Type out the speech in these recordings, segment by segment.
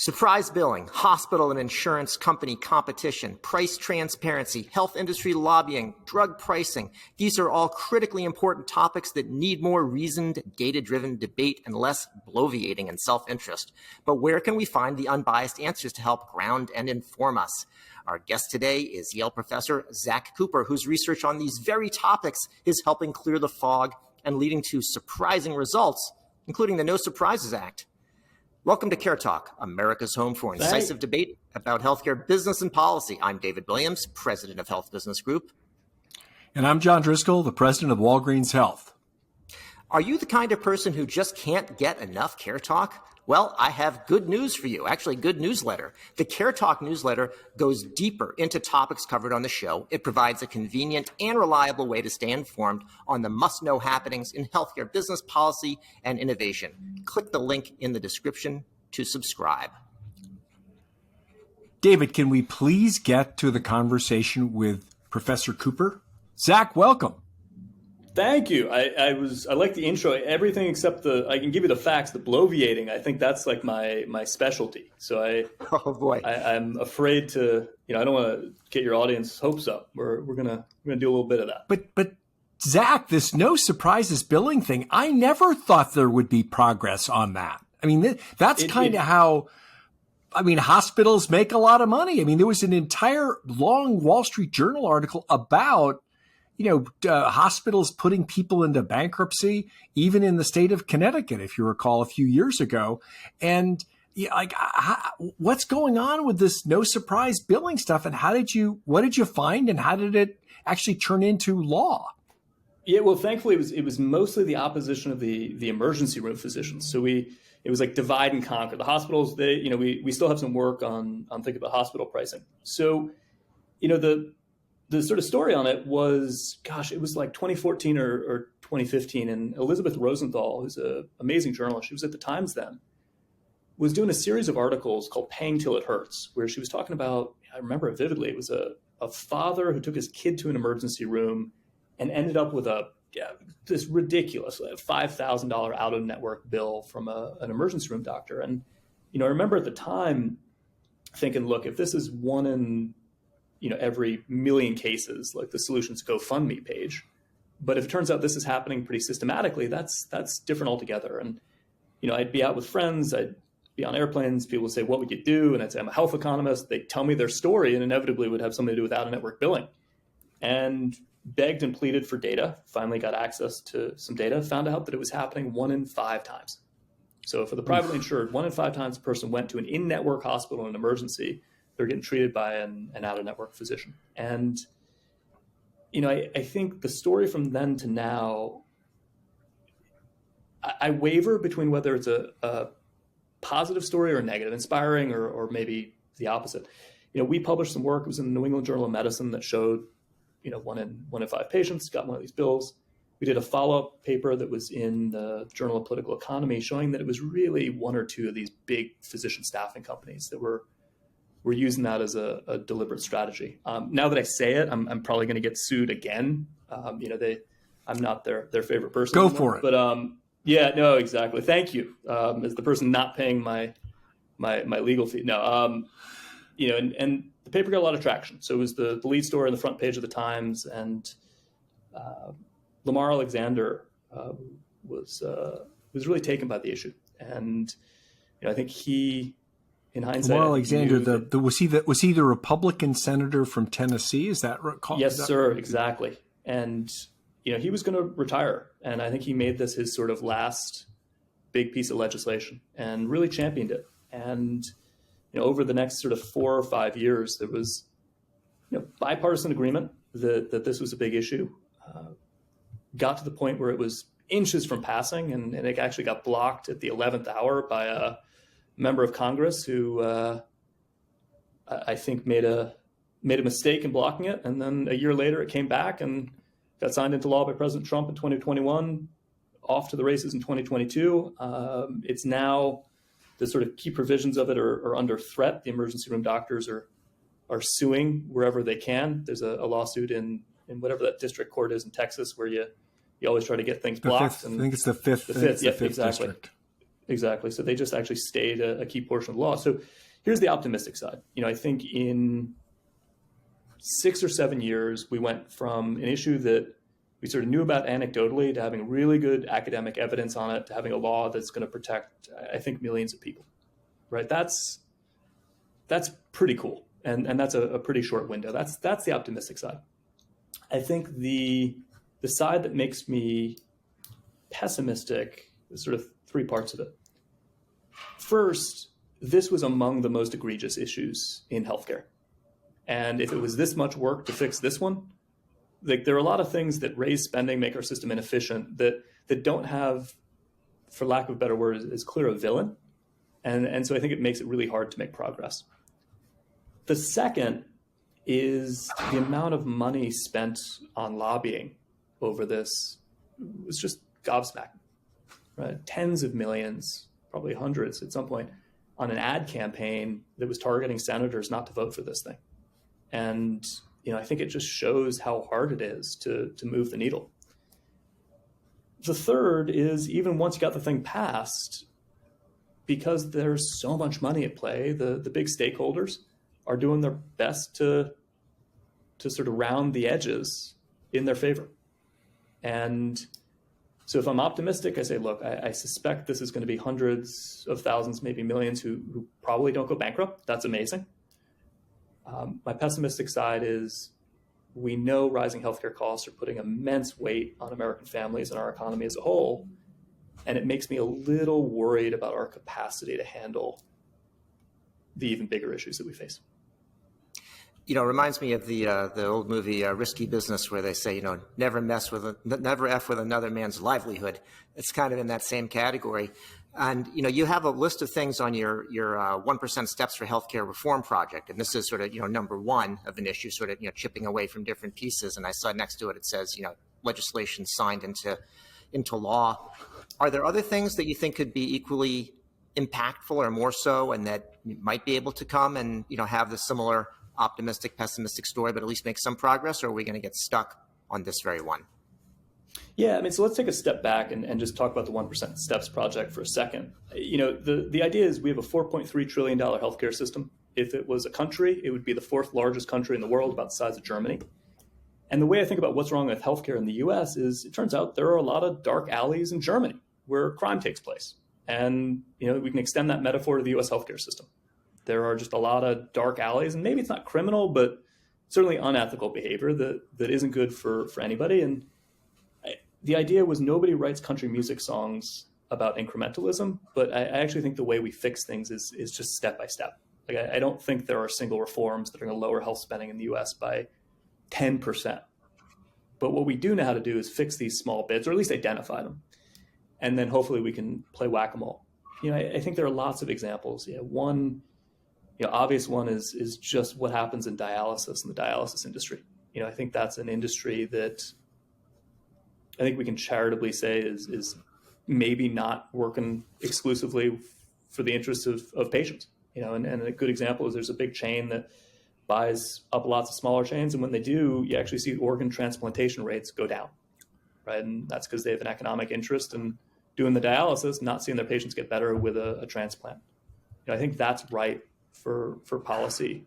Surprise billing, hospital and insurance company competition, price transparency, health industry lobbying, drug pricing. These are all critically important topics that need more reasoned, data-driven debate and less bloviating and self-interest. But where can we find the unbiased answers to help ground and inform us? Our guest today is Yale professor Zack Cooper, whose research on these very topics is helping clear the fog and leading to surprising results, including the No Surprises Act. Welcome to CareTalk, America's home for incisive debate about healthcare business and policy. I'm David Williams, president of Health Business Group. And I'm John Driscoll, the president of Walgreens Health. Are you the kind of person who just can't get enough CareTalk? Well, I have good news for you, actually good newsletter. The CareTalk newsletter goes deeper into topics covered on the show. It provides a convenient and reliable way to stay informed on the must-know happenings in healthcare business policy and innovation. Click the link in the description to subscribe. David, can we please get to the conversation with Professor Cooper? Zack, welcome. Thank you. I like the intro. Everything except I can give you the facts. The bloviating, I think that's like my specialty. So I'm afraid to, I don't want to get your audience hopes up. We're gonna do a little bit of that. But Zack, this no surprises billing thing, I never thought there would be progress on that. I mean, that's kind of how. I mean, hospitals make a lot of money. I mean, there was an entire long Wall Street Journal article about hospitals putting people into bankruptcy, even in the state of Connecticut, if you recall, a few years ago. And what's going on with this no surprise billing stuff? And what did you find? And how did it actually turn into law? Yeah, well, thankfully, it was mostly the opposition of the emergency room physicians. So it was like divide and conquer. The hospitals, we still have some work on thinking about hospital pricing. So, the sort of story on it was, it was like 2014 or 2015. And Elizabeth Rosenthal, who's an amazing journalist, she was at the Times then, was doing a series of articles called Paying Till It Hurts, where she was talking about, I remember it vividly, it was a father who took his kid to an emergency room and ended up with this ridiculous $5,000 out-of-network bill from an emergency room doctor. And, I remember at the time thinking, look, if this is one in every million cases, like the Solutions GoFundMe page. But if it turns out this is happening pretty systematically, that's different altogether. And, I'd be out with friends, I'd be on airplanes, people would say, what would you do? And I'd say, I'm a health economist. They'd tell me their story and inevitably would have something to do with out-of-network billing. And begged and pleaded for data, finally got access to some data, found out that it was happening 1 in 5 times. So for the privately insured, 1 in 5 times a person went to an in-network hospital in an emergency, they're getting treated by an out-of-network physician. And, I think the story from then to now, I waver between whether it's a positive story or a negative, inspiring or maybe the opposite. We published some work, it was in the New England Journal of Medicine, that showed, 1 in 5 patients got one of these bills. We did a follow-up paper that was in the Journal of Political Economy showing that it was really 1 or 2 of these big physician staffing companies that were using that as a deliberate strategy. Now that I say it, I'm probably going to get sued again. I'm not their favorite person. Go anymore. for it. But yeah, no, exactly. Thank you. As the person not paying my legal fee. No, and the paper got a lot of traction. So it was the lead story on the front page of the Times, and Lamar Alexander was really taken by the issue, and I think he. In hindsight, Lamar Alexander, was he the Republican senator from Tennessee? Is that recalled? Yes, sir, exactly. And he was going to retire, and I think he made this his sort of last big piece of legislation, and really championed it. And over the next sort of 4 or 5 years, there was bipartisan agreement that this was a big issue. Got to the point where it was inches from passing, and it actually got blocked at the 11th hour by a member of Congress who I think made a mistake in blocking it. And then a year later, it came back and got signed into law by President Trump in 2021, off to the races in 2022. It's now the sort of key provisions of it are under threat. The emergency room doctors are suing wherever they can. There's a lawsuit in whatever that district court is in Texas where you always try to get things blocked. I think it's the fifth. Yeah, exactly. District. exactly. So they just actually stayed a key portion of the law. So here's the optimistic side. I think in 6 or 7 years, we went from an issue that we sort of knew about anecdotally to having really good academic evidence on it, to having a law that's going to protect, I think, millions of people, right? That's pretty cool. And that's a pretty short window. That's the optimistic side. I think the side that makes me pessimistic is sort of 3 parts of it. First, this was among the most egregious issues in healthcare. And if it was this much work to fix this one, like, there are a lot of things that raise spending, make our system inefficient, that don't have, for lack of a better word, as clear a villain. And so I think it makes it really hard to make progress. The second is the amount of money spent on lobbying over this was just gobsmacking, right? Tens of millions, probably hundreds at some point, on an ad campaign that was targeting senators not to vote for this thing. And I think it just shows how hard it is to move the needle. The third is, even once you got the thing passed, because there's so much money at play, the big stakeholders are doing their best to sort of round the edges in their favor. And so if I'm optimistic, I say, look, I suspect this is going to be hundreds of thousands, maybe millions who probably don't go bankrupt. That's amazing. My pessimistic side is, we know rising healthcare costs are putting immense weight on American families and our economy as a whole. And it makes me a little worried about our capacity to handle the even bigger issues that we face. It reminds me of the old movie Risky Business, where they say, never F with another man's livelihood. It's kind of in that same category. And, you have a list of things on your 1% Steps for Healthcare Reform project. And this is sort of, number one of an issue, sort of, chipping away from different pieces. And I saw next to it, it says, legislation signed into law. Are there other things that you think could be equally impactful or more so, and that might be able to come and, have the similar optimistic, pessimistic story, but at least make some progress? Or are we going to get stuck on this very one? Yeah, so let's take a step back and just talk about the 1% Steps project for a second. The idea is we have a $4.3 trillion healthcare system. If it was a country, it would be the 4th largest country in the world, about the size of Germany. And the way I think about what's wrong with healthcare in the US is, it turns out there are a lot of dark alleys in Germany where crime takes place. And, we can extend that metaphor to the US healthcare system. There are just a lot of dark alleys, and maybe it's not criminal, but certainly unethical behavior that isn't good for anybody. And the idea was, nobody writes country music songs about incrementalism, but I actually think the way we fix things is just step by step. Like, I don't think there are single reforms that are going to lower health spending in the US by 10%. But what we do know how to do is fix these small bits, or at least identify them. And then hopefully we can play whack-a-mole. I think there are lots of examples. One, obvious one is just what happens in dialysis, in the dialysis industry. I think that's an industry that I think we can charitably say is maybe not working exclusively for the interests of patients. And a good example is, there's a big chain that buys up lots of smaller chains, and when they do, you actually see organ transplantation rates go down, right? And that's because they have an economic interest in doing the dialysis, not seeing their patients get better with a transplant. I think that's right for policy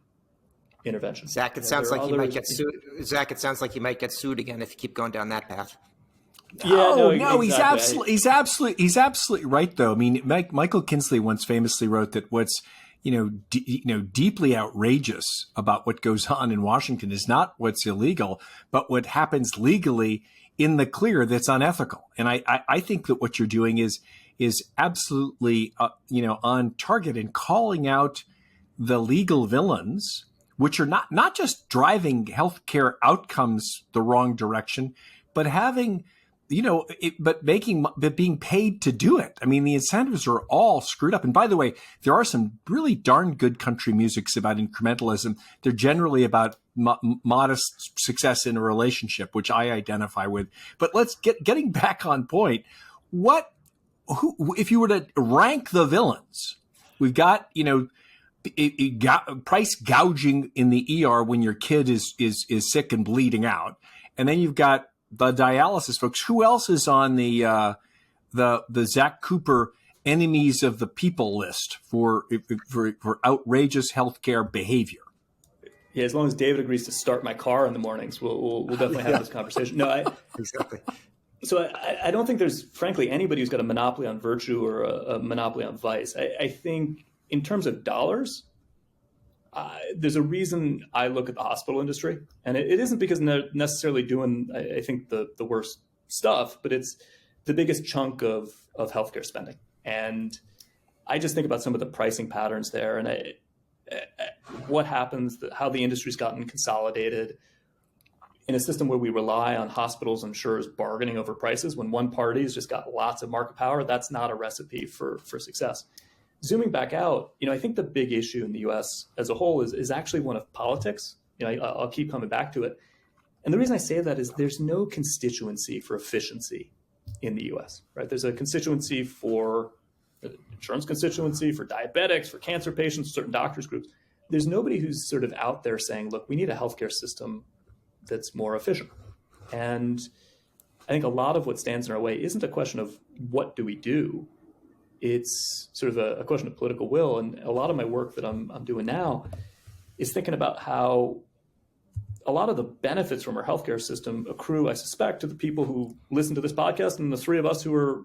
intervention. Zach, it sounds like you might get sued. Zach, it sounds like you might get sued again if you keep going down that path. No, exactly. He's absolutely right, though. I mean, Michael Kinsley once famously wrote that what's deeply outrageous about what goes on in Washington is not what's illegal, but what happens legally in the clear that's unethical. And I think that what you're doing is absolutely on target in calling out the legal villains, which are not just driving healthcare outcomes the wrong direction, but having but being paid to do it. I mean, the incentives are all screwed up. And by the way, there are some really darn good country musics about incrementalism. They're generally about modest success in a relationship, which I identify with. But let's getting back on point. If you were to rank the villains, we've got, price gouging in the ER when your kid is sick and bleeding out. And then you've got the dialysis folks. Who else is on the Zack Cooper enemies of the people list for outrageous healthcare behavior. Yeah, as long as David agrees to start my car in the mornings, we'll definitely have this conversation. No, Exactly. So I don't think there's, frankly, anybody who's got a monopoly on virtue or a monopoly on vice. I think in terms of dollars, there's a reason I look at the hospital industry, and it isn't because they're necessarily doing, I think, the worst stuff, but it's the biggest chunk of healthcare spending. And I just think about some of the pricing patterns there, and what happens, how the industry's gotten consolidated in a system where we rely on hospitals and insurers bargaining over prices. When one party's just got lots of market power, that's not a recipe for success. Zooming back out, I think the big issue in the U.S. as a whole is actually one of politics. I'll keep coming back to it. And the reason I say that is there's no constituency for efficiency in the U.S., right? There's a constituency for the insurance constituency, for diabetics, for cancer patients, certain doctors groups. There's nobody who's sort of out there saying, look, we need a healthcare system that's more efficient. And I think a lot of what stands in our way isn't a question of what do we do. It's sort of a question of political will. And a lot of my work that I'm doing now is thinking about how a lot of the benefits from our healthcare system accrue, I suspect, to the people who listen to this podcast and the three of us who are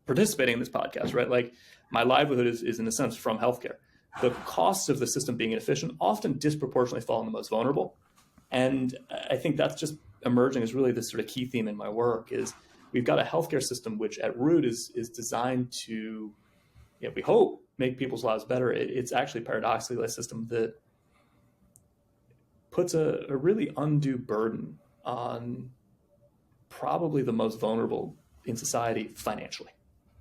participating in this podcast, right? Like my livelihood is in a sense from healthcare. The costs of the system being inefficient often disproportionately fall on the most vulnerable. And I think that's just emerging as really this sort of key theme in my work is we've got a healthcare system which at root is designed to, we hope, make people's lives better. It's actually paradoxically a system that puts a really undue burden on probably the most vulnerable in society financially.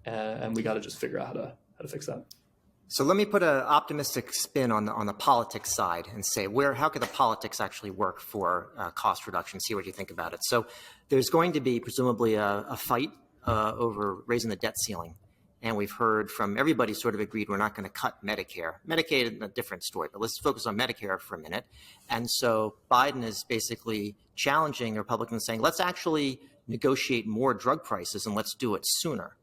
And we got to just figure out how to fix that. So let me put an optimistic spin on the politics side and say, how could the politics actually work for cost reduction? See what you think about it. So there's going to be presumably a fight over raising the debt ceiling. And we've heard from everybody sort of agreed we're not going to cut Medicare. Medicaid is a different story, but let's focus on Medicare for a minute. And so Biden is basically challenging Republicans saying, let's actually negotiate more drug prices and let's do it sooner.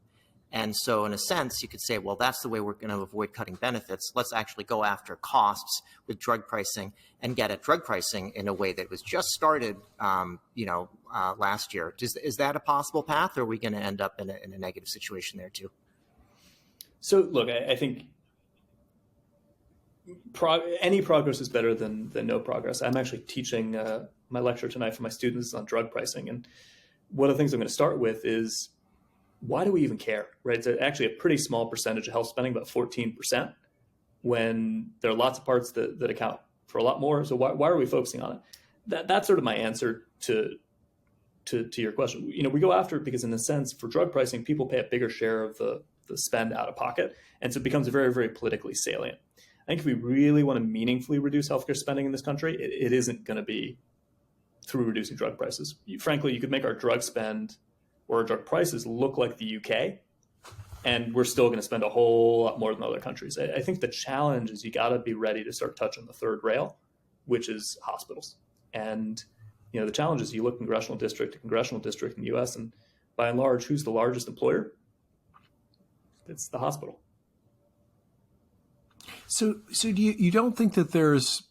And so in a sense, you could say, well, that's the way we're going to avoid cutting benefits. Let's actually go after costs with drug pricing and get at drug pricing in a way that was just started, last year. Is that a possible path, or are we going to end up in a negative situation there too? So look, I think any progress is better than no progress. I'm actually teaching my lecture tonight for my students on drug pricing. And one of the things I'm going to start with is, why do we even care, right? It's actually a pretty small percentage of health spending, about 14%, when there are lots of parts that account for a lot more. So why are we focusing on it? That's sort of my answer to your question. We go after it because in a sense, for drug pricing, people pay a bigger share of the spend out of pocket. And so it becomes very, very politically salient. I think if we really want to meaningfully reduce healthcare spending in this country, it isn't going to be through reducing drug prices. Frankly, you could make our drug spend or our drug prices look like the UK, and we're still going to spend a whole lot more than other countries. I think the challenge is you got to be ready to start touching the third rail, which is hospitals. And the challenge is you look congressional district to congressional district in the U.S., and by and large, who's the largest employer? It's the hospital. So do you don't think that there's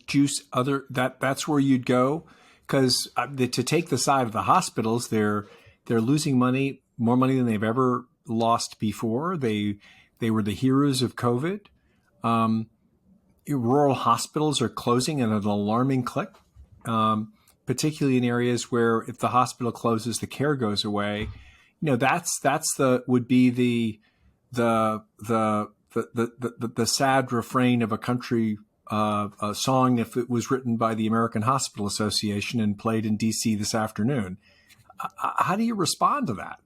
juice that's where you'd go? Because to take the side of the hospitals, they're losing money, more money than they've ever lost before. They were the heroes of COVID. Rural hospitals are closing at an alarming clip, particularly in areas where if the hospital closes, the care goes away. Would be the sad refrain of a country a song if it was written by the American Hospital Association and played in D.C. this afternoon. How do you respond to that?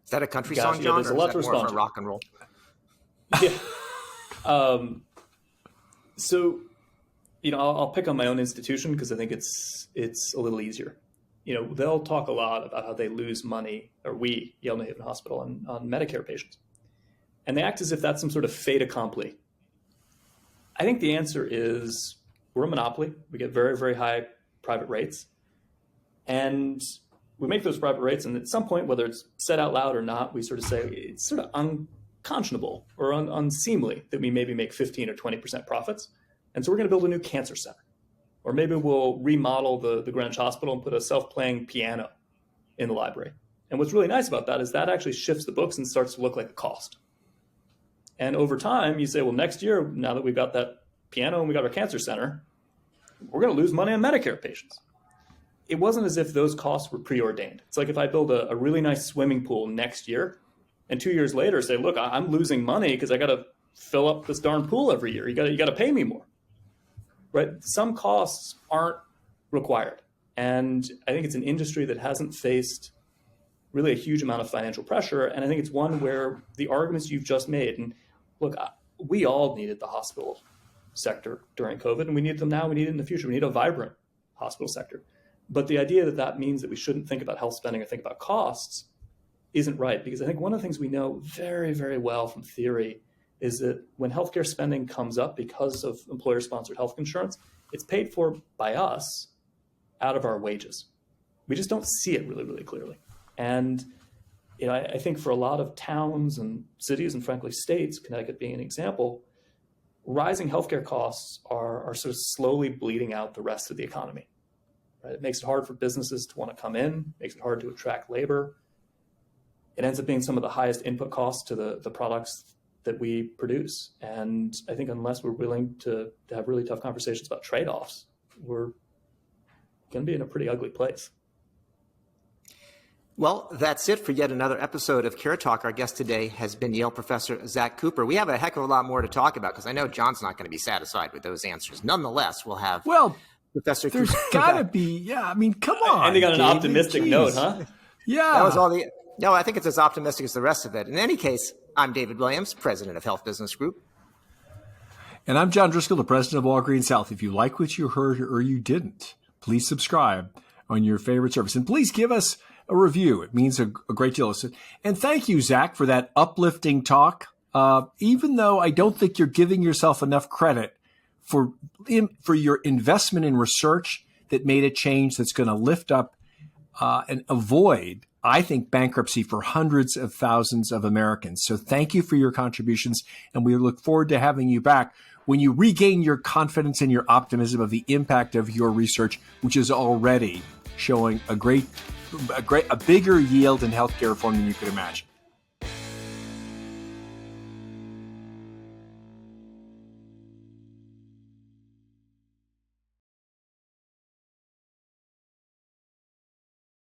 Is that a country song, John, there's or a lot is to that more respond of a rock and roll? Yeah. So, I'll pick on my own institution because I think it's a little easier. They'll talk a lot about how they lose money, or we, Yale New Haven Hospital, on Medicare patients. And they act as if that's some sort of fait accompli. I think the answer is we're a monopoly. We get very, very high private rates. And we make those private rates, and at some point, whether it's said out loud or not, we sort of say it's sort of unconscionable or unseemly that we maybe make 15 or 20% profits. And so we're going to build a new cancer center. Or maybe we'll remodel the Greenwich Hospital and put a self-playing piano in the library. And what's really nice about that is that actually shifts the books and starts to look like a cost. And over time, you say, well, next year, now that we've got that piano and we got our cancer center, we're going to lose money on Medicare patients. It wasn't as if those costs were preordained. It's like if I build a really nice swimming pool next year and 2 years later say, look, I'm losing money because I got to fill up this darn pool every year. You got to pay me more. Right? Some costs aren't required. And I think it's an industry that hasn't faced really a huge amount of financial pressure. And I think it's one where the arguments you've just made, and look, we all needed the hospital sector during COVID, and we need them now, we need it in the future. We need a vibrant hospital sector. But the idea that that means that we shouldn't think about health spending or think about costs isn't right. Because I think one of the things we know very, very well from theory is that when healthcare spending comes up because of employer-sponsored health insurance, it's paid for by us out of our wages. We just don't see it really, really clearly. And I think for a lot of towns and cities and frankly states, Connecticut being an example, rising healthcare costs are sort of slowly bleeding out the rest of the economy. Right? It makes it hard for businesses to want to come in, makes it hard to attract labor. It ends up being some of the highest input costs to the products that we produce. And I think unless we're willing to have really tough conversations about trade-offs, we're going to be in a pretty ugly place. Well, that's it for yet another episode of CareTalk. Our guest today has been Yale professor Zack Cooper. We have a heck of a lot more to talk about because I know John's not going to be satisfied with those answers. Nonetheless, we'll have Professor there's Cooper. Got to be, come on. Ending on an David, optimistic note, huh? Yeah. That was all No, I think it's as optimistic as the rest of it. In any case, I'm David Williams, president of Health Business Group. And I'm John Driscoll, the president of Walgreens Health. If you like what you heard or you didn't, please subscribe on your favorite service. And please give us a review. It means a great deal. And thank you, Zack, for that uplifting talk. Even though I don't think you're giving yourself enough credit for your investment in research that made a change that's going to lift up and avoid, I think, bankruptcy for hundreds of thousands of Americans. So thank you for your contributions, and we look forward to having you back when you regain your confidence and your optimism of the impact of your research, which is already showing a bigger yield in healthcare reform than you could imagine.